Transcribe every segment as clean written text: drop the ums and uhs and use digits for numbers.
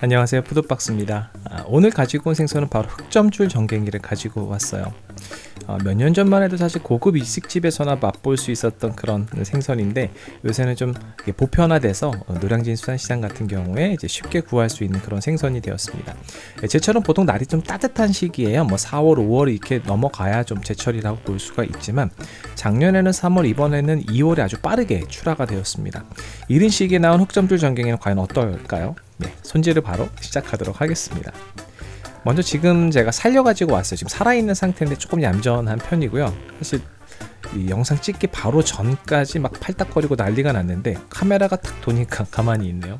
안녕하세요, 푸드박스입니다. 오늘 가지고 온 생선은 바로 흑점줄 정갱이를 가지고 왔어요. 몇 년 전만 해도 사실 고급 일식집에서나 맛볼 수 있었던 그런 생선인데, 요새는 좀 이게 보편화돼서 노량진 수산시장 같은 경우에 이제 쉽게 구할 수 있는 그런 생선이 되었습니다. 제철은 보통 날이 좀 따뜻한 시기에요. 4월, 5월 이렇게 넘어가야 좀 제철이라고 볼 수가 있지만, 작년에는 3월, 이번에는 2월에 아주 빠르게 출하가 되었습니다. 이른 시기에 나온 흑점줄 정갱이는 과연 어떨까요? 네, 손질을 바로 시작하도록 하겠습니다. 먼저 지금 제가 살려가지고 왔어요. 지금 살아있는 상태인데 조금 얌전한 편이고요. 사실 이 영상 찍기 바로 전까지 막 팔딱거리고 난리가 났는데 카메라가 탁 도니까 가만히 있네요.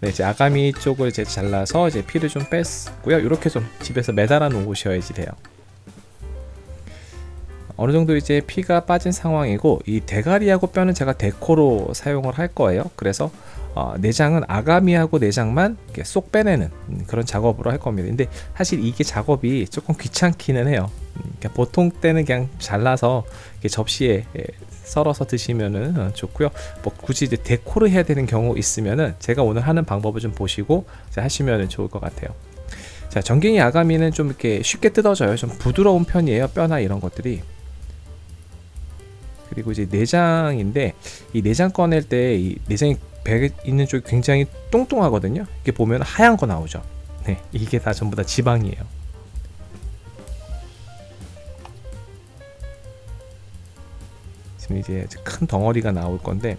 네, 이제 아가미 쪽을 이제 잘라서 이제 피를 좀 뺐고요. 이렇게 좀 집에서 매달아 놓으셔야지 돼요. 어느 정도 이제 피가 빠진 상황이고, 이 대가리하고 뼈는 제가 데코로 사용을 할 거예요. 그래서 내장은 아가미하고 내장만 이렇게 쏙 빼내는 그런 작업으로 할 겁니다. 근데 사실 이게 작업이 조금 귀찮기는 해요. 그러니까 보통 때는 그냥 잘라서 접시에 썰어서 드시면은 좋고요. 굳이 이제 데코를 해야 되는 경우 있으면은 제가 오늘 하는 방법을 좀 보시고 하시면 좋을 것 같아요. 자, 정갱이 아가미는 좀 이렇게 쉽게 뜯어져요. 좀 부드러운 편이에요. 뼈나 이런 것들이. 그리고 이제 내장인데, 이 내장 꺼낼 때 이 내장이 배에 있는 쪽이 굉장히 뚱뚱하거든요. 이게 보면 하얀 거 나오죠. 네, 이게 다 전부 다 지방이에요. 지금 이제 큰 덩어리가 나올 건데,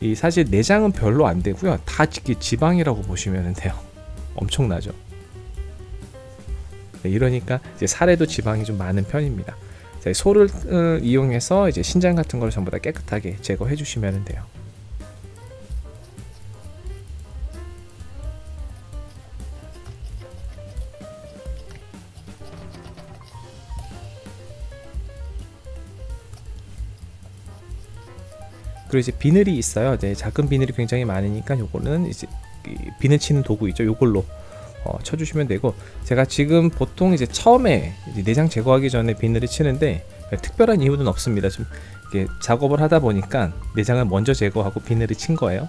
이 사실 내장은 별로 안 되고요. 다 지방이라고 보시면 돼요. 엄청나죠. 네, 이러니까 이제 살에도 지방이 좀 많은 편입니다. 자, 소를 이용해서 이제 신장 같은 걸 전부 다 깨끗하게 제거해 주시면 돼요. 그리고 이제 비늘이 있어요. 네, 작은 비늘이 굉장히 많으니까 요거는 이제 비늘 치는 도구 있죠. 요걸로 쳐주시면 되고, 제가 지금 보통 이제 처음에 이제 내장 제거하기 전에 비늘을 치는데 특별한 이유는 없습니다. 좀 이렇게 작업을 하다 보니까 내장을 먼저 제거하고 비늘을 친 거예요.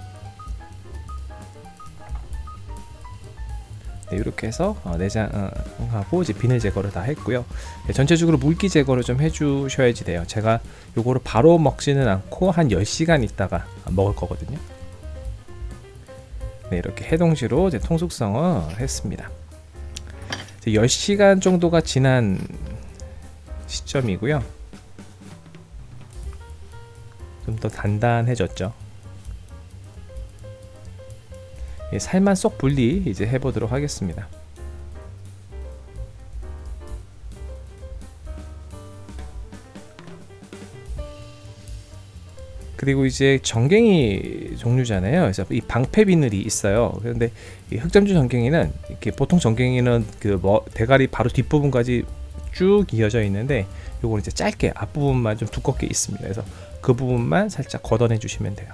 네, 이렇게 해서 내장하고 이제 비늘 제거를 다 했고요. 네, 전체적으로 물기 제거를 좀 해주셔야지 돼요. 제가 요거를 바로 먹지는 않고 한 10시간 있다가 먹을 거거든요. 네, 이렇게 해동시로 이제 통숙성을 했습니다. 10시간 정도가 지난 시점이고요. 좀 더 단단해졌죠. 살만 쏙 분리 이제 해보도록 하겠습니다. 그리고 이제 정갱이 종류잖아요. 그래서 이 방패 비늘이 있어요. 그런데 이 흑점줄 정갱이는 이렇게 보통 정갱이는 대가리 바로 뒷부분까지 쭉 이어져 있는데, 요거는 이제 짧게 앞부분만 좀 두껍게 있습니다. 그래서 그 부분만 살짝 걷어내 주시면 돼요.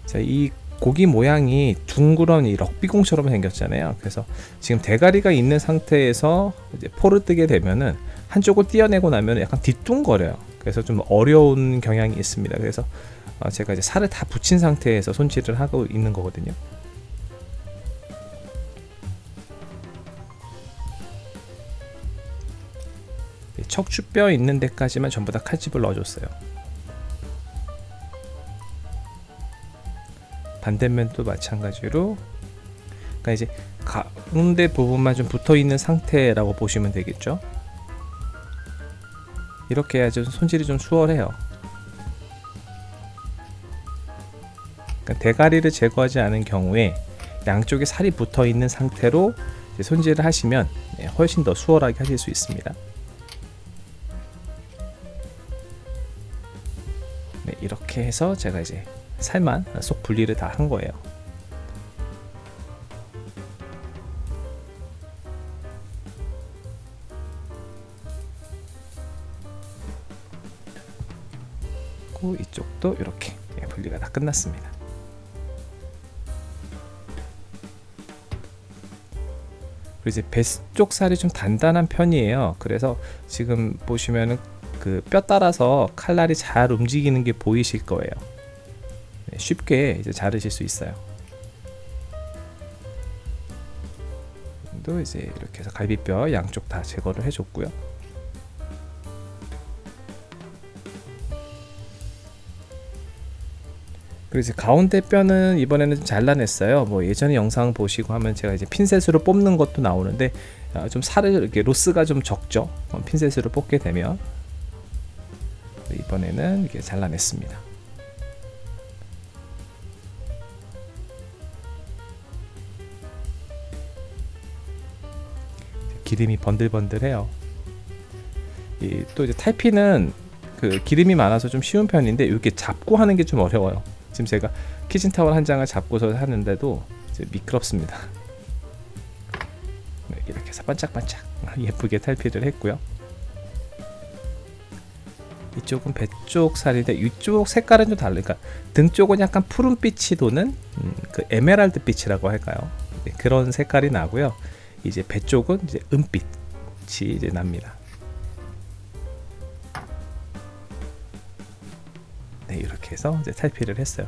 자, 이 고기 모양이 둥그런 이 럭비공처럼 생겼잖아요. 그래서 지금 대가리가 있는 상태에서 이제 포를 뜨게 되면은 한쪽을 떼어내고 나면 약간 뒤뚱거려요. 그래서 좀 어려운 경향이 있습니다. 그래서 제가 이제 살을 다 붙인 상태에서 손질을 하고 있는 거거든요. 척추뼈 있는 데까지만 전부 다 칼집을 넣어줬어요. 반대면도 마찬가지로, 그러니까 이제 가운데 부분만 좀 붙어 있는 상태라고 보시면 되겠죠. 이렇게 해야지 손질이 좀 수월해요. 그러니까 대가리를 제거하지 않은 경우에 양쪽에 살이 붙어 있는 상태로 이제 손질을 하시면 훨씬 더 수월하게 하실 수 있습니다. 네, 이렇게 해서 제가 이제 살만 쏙 분리를 다 한 거예요. 그리고 이쪽도 이렇게 분리가 다 끝났습니다. 그리고 이제 배 쪽 살이 좀 단단한 편이에요. 그래서 지금 보시면은 그 뼈 따라서 칼날이 잘 움직이는 게 보이실 거예요. 네, 쉽게 이제 자르실 수 있어요. 또 이제 이렇게 해서 갈비뼈 양쪽 다 제거를 해줬고요. 그리고 이제 가운데 뼈는 이번에는 좀 잘라냈어요. 뭐 예전에 영상 보시고 하면 제가 이제 핀셋으로 뽑는 것도 나오는데 좀 살을 이렇게 로스가 좀 적죠. 핀셋으로 뽑게 되면 이번에는 이렇게 잘라냈습니다. 기름이 번들번들해요. 또 이제 탈피는 그 기름이 많아서 좀 쉬운 편인데 이렇게 잡고 하는 게 좀 어려워요. 지금 제가 키친타월 한 장을 잡고서 하는데도 이제 미끄럽습니다. 네, 이렇게 해서 반짝반짝 예쁘게 탈피를 했고요. 이쪽은 배 쪽 살인데 이쪽 색깔은 좀 다르니까 등 쪽은 약간 푸른빛이 도는 그 에메랄드 빛이라고 할까요? 네, 그런 색깔이 나고요. 이제 배 쪽은 이제 은빛이 이제 납니다. 네, 이렇게 해서 이제 탈피를 했어요.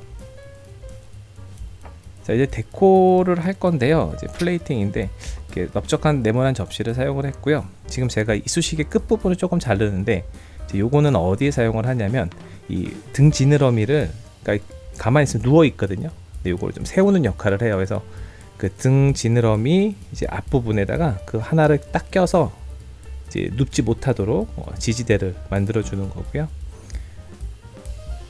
자, 이제 데코를 할 건데요. 이제 플레이팅인데 이렇게 넓적한 네모난 접시를 사용을 했고요. 지금 제가 이쑤시개 끝 부분을 조금 자르는데 이제 요거는 어디에 사용을 하냐면 이 등 지느러미를, 그러니까 가만히 있으면 누워 있거든요. 근데 요거를 좀 세우는 역할을 해요. 그래서 그 등 지느러미 이제 앞부분에다가 그 하나를 딱 껴서 이제 눕지 못하도록 지지대를 만들어 주는 거고요.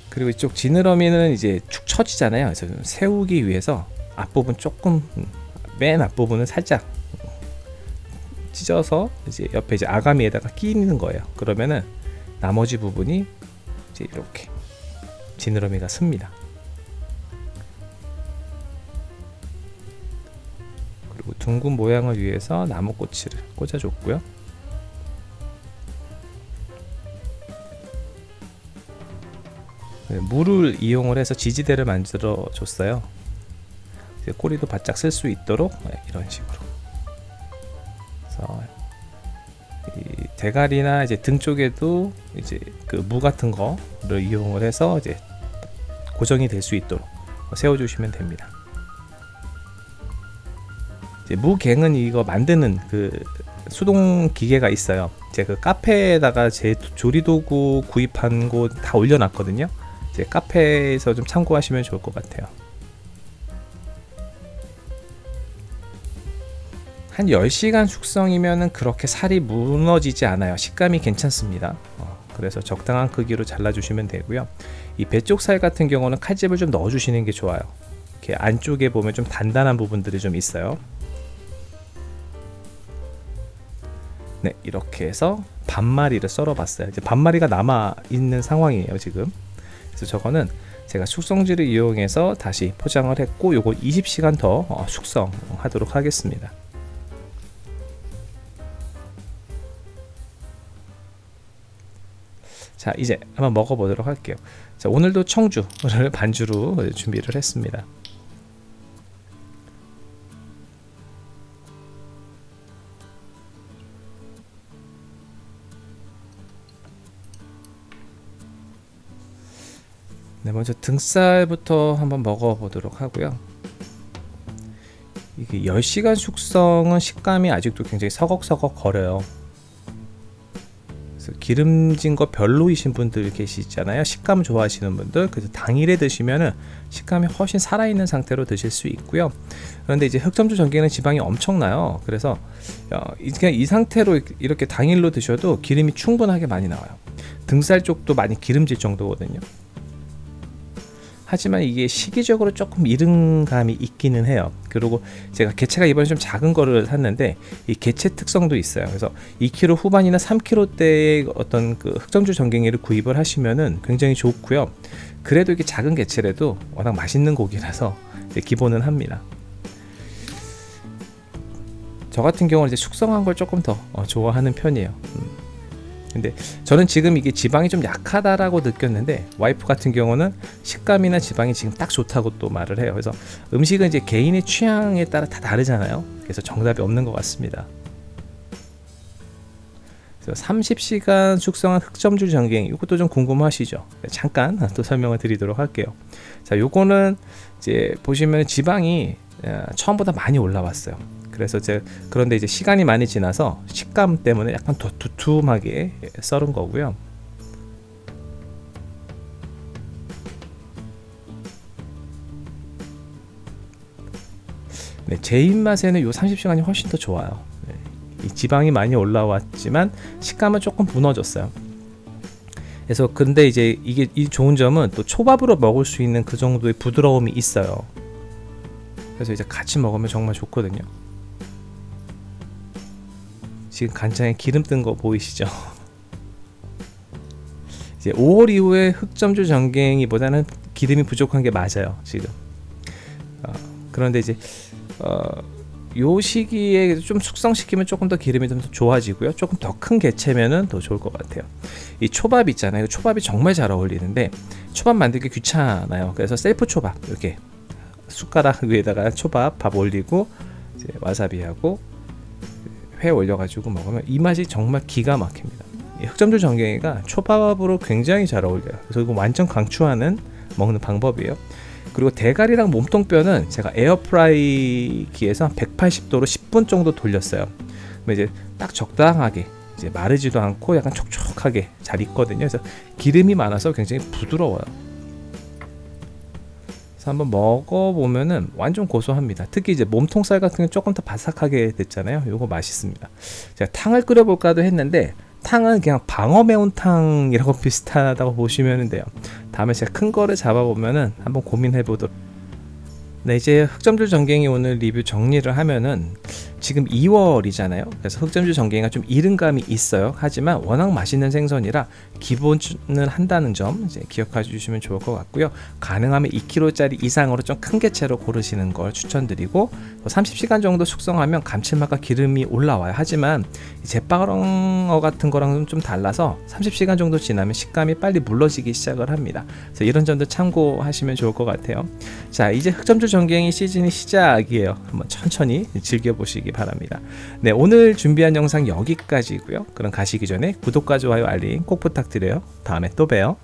그리고 이쪽 지느러미는 이제 축 처지잖아요. 그래서 좀 세우기 위해서 앞부분 조금, 맨 앞부분은 살짝 찢어서 이제 옆에 이제 아가미에다가 끼는 거예요. 그러면은 나머지 부분이 이제 이렇게 지느러미가 씁니다. 그리고 둥근 모양을 위해서 나무꼬치를 꽂아줬고요. 물을 이용을 해서 지지대를 만들어 줬어요. 이제 꼬리도 바짝 쓸 수 있도록 이런 식으로. 그래서 이 대가리나 이제 등 쪽에도 이제 그 무 같은 거를 이용을 해서 이제 고정이 될 수 있도록 세워주시면 됩니다. 이제 무갱은 이거 만드는 그 수동 기계가 있어요. 제가 그 카페에다가 제 조리도구 구입한 거 다 올려놨거든요. 이제 카페에서 좀 참고하시면 좋을 것 같아요. 한 10시간 숙성이면 그렇게 살이 무너지지 않아요. 식감이 괜찮습니다. 그래서 적당한 크기로 잘라주시면 되고요. 이 배 쪽 살 같은 경우는 칼집을 좀 넣어주시는 게 좋아요. 이렇게 안쪽에 보면 좀 단단한 부분들이 좀 있어요. 네, 이렇게 해서 반마리를 썰어봤어요. 이제 반마리가 남아 있는 상황이에요, 지금. 그래서 저거는 제가 숙성지를 이용해서 다시 포장을 했고, 요거 20시간 더 숙성하도록 하겠습니다. 자, 이제 한번 먹어보도록 할게요. 자, 오늘도 청주를 반주로 준비를 했습니다. 네, 먼저 등살부터 한번 먹어보도록 하고요. 이게 10시간 숙성은 식감이 아직도 굉장히 서걱서걱 거려요. 그래서 기름진 거 별로이신 분들 계시잖아요. 식감 좋아하시는 분들. 그래서 당일에 드시면은 식감이 훨씬 살아있는 상태로 드실 수 있고요. 그런데 이제 흑점주 전갱이는 지방이 엄청나요. 그래서 그냥 이 상태로 이렇게 당일로 드셔도 기름이 충분하게 많이 나와요. 등살 쪽도 많이 기름질 정도거든요. 하지만 이게 시기적으로 조금 이른 감이 있기는 해요. 그리고 제가 개체가 이번에 좀 작은 거를 샀는데 이 개체 특성도 있어요. 그래서 2kg 후반이나 3kg대의 어떤 그 흑점주 전갱이를 구입을 하시면은 굉장히 좋고요. 그래도 이게 작은 개체라도 워낙 맛있는 고기라서 이제 기본은 합니다. 저 같은 경우는 이제 숙성한 걸 조금 더 좋아하는 편이에요. 근데 저는 지금 이게 지방이 좀 약하다라고 느꼈는데 와이프 같은 경우는 식감이나 지방이 지금 딱 좋다고 또 말을 해요. 그래서 음식은 이제 개인의 취향에 따라 다 다르잖아요. 그래서 정답이 없는 것 같습니다. 그래서 30시간 숙성한 흑점줄 전갱이, 이것도 좀 궁금하시죠? 잠깐 또 설명을 드리도록 할게요. 자, 요거는 이제 보시면 지방이 처음보다 많이 올라왔어요. 그래서 그런데 이제 시간이 많이 지나서 식감 때문에 약간 더 두툼하게 썰은 거고요. 네, 제 입맛에는 요 30시간이 훨씬 더 좋아요. 네, 이 지방이 많이 올라왔지만 식감은 조금 무너졌어요. 그래서 근데 이제 이게 이 좋은 점은 또 초밥으로 먹을 수 있는 그 정도의 부드러움이 있어요. 그래서 이제 같이 먹으면 정말 좋거든요. 지금 간장에 기름 뜬 거 보이시죠? 이제 5월 이후에 흑점줄 전갱이보다는 기름이 부족한 게 맞아요, 지금. 그런데 이제 요 시기에 좀 숙성시키면 조금 더 기름이 좀 좋아지고요. 조금 더 큰 개체면은 더 좋을 것 같아요. 이 초밥 있잖아요. 초밥이 정말 잘 어울리는데 초밥 만들기 귀찮아요. 그래서 셀프 초밥, 이렇게 숟가락 위에다가 초밥 밥 올리고 이제 와사비하고 회 올려가지고 먹으면 이 맛이 정말 기가 막힙니다. 이 흑점줄 전갱이가 초밥으로 굉장히 잘 어울려요. 그래서 이거 완전 강추하는 먹는 방법이에요. 그리고 대가리랑 몸통뼈는 제가 에어프라이기에서 180도로 10분 정도 돌렸어요. 그럼 이제 딱 적당하게 이제 마르지도 않고 약간 촉촉하게 잘 익거든요. 그래서 기름이 많아서 굉장히 부드러워요. 그래서 한번 먹어보면은 완전 고소합니다. 특히 이제 몸통살 같은 건 조금 더 바삭하게 됐잖아요. 이거 맛있습니다. 제가 탕을 끓여볼까도 했는데 탕은 그냥 방어 매운탕이라고 비슷하다고 보시면 돼요. 다음에 제가 큰 거를 잡아보면은 한번 고민해보도록. 네, 이제 흑점줄 전갱이 오늘 리뷰 정리를 하면은 지금 2월이잖아요. 그래서 흑점줄 전갱이가 좀 이른감이 있어요. 하지만 워낙 맛있는 생선이라 기본은 한다는 점 이제 기억해 주시면 좋을 것 같고요. 가능하면 2kg짜리 이상으로 좀 큰 개체로 고르시는 걸 추천드리고 30시간 정도 숙성하면 감칠맛과 기름이 올라와요. 하지만 제빵어 같은 거랑은 좀 달라서 30시간 정도 지나면 식감이 빨리 물러지기 시작을 합니다. 그래서 이런 점도 참고하시면 좋을 것 같아요. 자, 이제 흑점줄 전갱이 시즌이 시작이에요. 한번 천천히 즐겨보시기 바랍니다. 네, 오늘 준비한 영상 여기까지고요. 그럼 가시기 전에 구독과 좋아요, 알림 꼭 부탁드려요. 다음에 또 봬요.